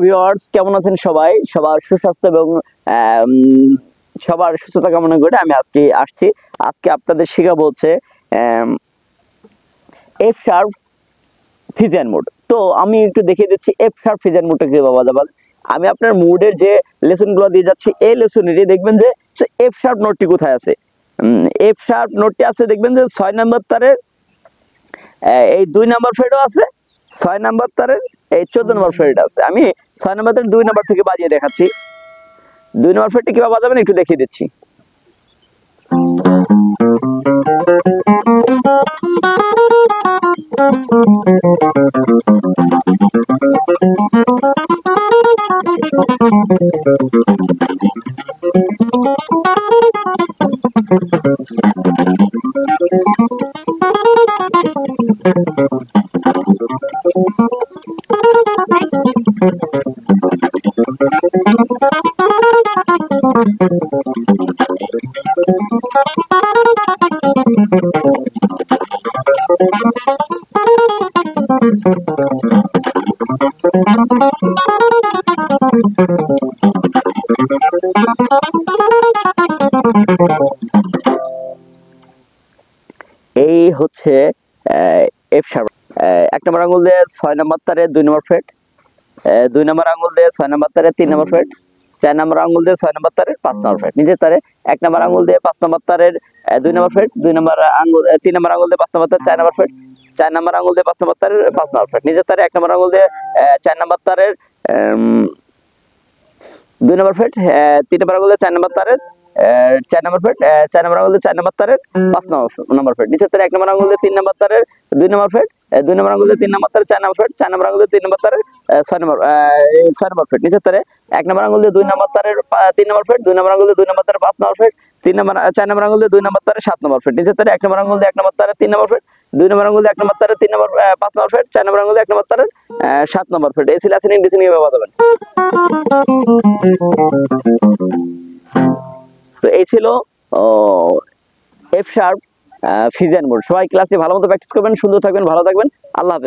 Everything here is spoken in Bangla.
ভিউয়ার্স, কেমন আছেন সবাই? সবার সুস্বাস্থ্য এবং সবার সুস্থতা কামনা করে আমি আজকে আপনাদের শেখাবো হচ্ছে এফ শার্প ফিজিয়ান মোড। তো আমি একটু দেখিয়ে দিচ্ছি এফ শার্প ফিজিয়ান মোডটা কিভাবে বাজাবো। আমি আপনার মুডের যে লেসনগুলো দিয়ে যাচ্ছি, এই লেসনেরই দেখবেন যে এফ শার্প নোটটি কোথায় আছে। এফ শার্প নোটটি আছে দেখবেন যে 6 নাম্বার তারের এই 2 নাম্বার ফ্রেডও আছে, 6 নাম্বার তারের এই 14 নাম্বার ফ্রেড আছে। আমি 6 নাম্বার তারের 2 নাম্বার থেকে বাজিয়ে দেখাচ্ছি। 2 নাম্বার ফ্রেডটি কিভাবে বাজাবেন একটু দেখিয়ে দিচ্ছি। এই হচ্ছে এফ শার্প। 1 নম্বর আঙ্গুল দিয়ে 6 নাম্বার তারে 2 নম্বর ফ্রেট, 2 নম্বর আঙ্গুল দিয়ে 6 নাম্বার তারে 3 নম্বর ফ্রেট, 4 নম্বর আঙ্গুল দিয়ে 6 নম্বর তারের 5 নম্বর ফ্রেট, নিচের তারে 1 নম্বর আঙ্গুল দিয়ে 5 নম্বর তারের 2 নম্বর ফ্রেট, 2 নম্বর আঙ্গুল 3 নম্বর আঙ্গুল দিয়ে 5 নম্বর তারের 4 নম্বর ফ্রেট, 4 নম্বর আঙ্গুল দিয়ে 5 নম্বর তারের 5 নম্বর ফ্রেট, নিচের তারে 1 নম্বর আঙ্গুল দিয়ে 4 নম্বর তারের 2 নম্বর ফ্রেট, 3 নম্বর আঙ্গুল দিয়ে 4 নম্বর তারের 4 নম্বর ফ্রেট, 4 নম্বর আঙ্গুল দিয়ে 4 নম্বর তারের 5 নম্বর ফ্রেট, নিচের তারে 1 নম্বর আঙ্গুল দিয়ে 3 নম্বর তারের 2 নম্বর ফ্রেট, 2 নম্বর আঙ্গুল দিয়ে 3 নম্বর তারের 4 নম্বর ফ্রেট, 4 নম্বর আঙ্গুল দিয়ে 3 নম্বর তারের 6 নম্বর ফ্রেট, নিচের তারে 1 নম্বর আঙ্গুল দিয়ে 2 নম্বর তারের 3 নম্বর ফ্রেট, 2 নম্বর আঙ্গুল দিয়ে 2 নম্বর তারের 5 নম্বর ফ্রেট, 4 নম্বর আঙ্গুল দিয়ে 2 নম্বর তারের 7 নম্বর ফ্রেট, নিচের তারে 1 নম্বর আঙ্গুল দিয়ে 1 নম্বর তারের 3 নম্বর ফ্রেট, 2 নম্বর আঙ্গুল দিয়ে 1 নম্বর তারের 3 নম্বর 5 নম্বর ফ্রেট, 4 নম্বর আঙ্গুল দিয়ে 1 নম্বর তারের 7 নম্বর ফ্রেট। এই ছিল আসেনিং ডিসেন্ডিং এভাবে বাজাবেন। তো এই ছিল এফ শার্প ফিজিয়ান মোড। সবাই ক্লাসটি ভালো মতো প্র্যাকটিস করবেন, সুন্দর থাকবেন, ভালো থাকবেন। আল্লাহ হাফেজ।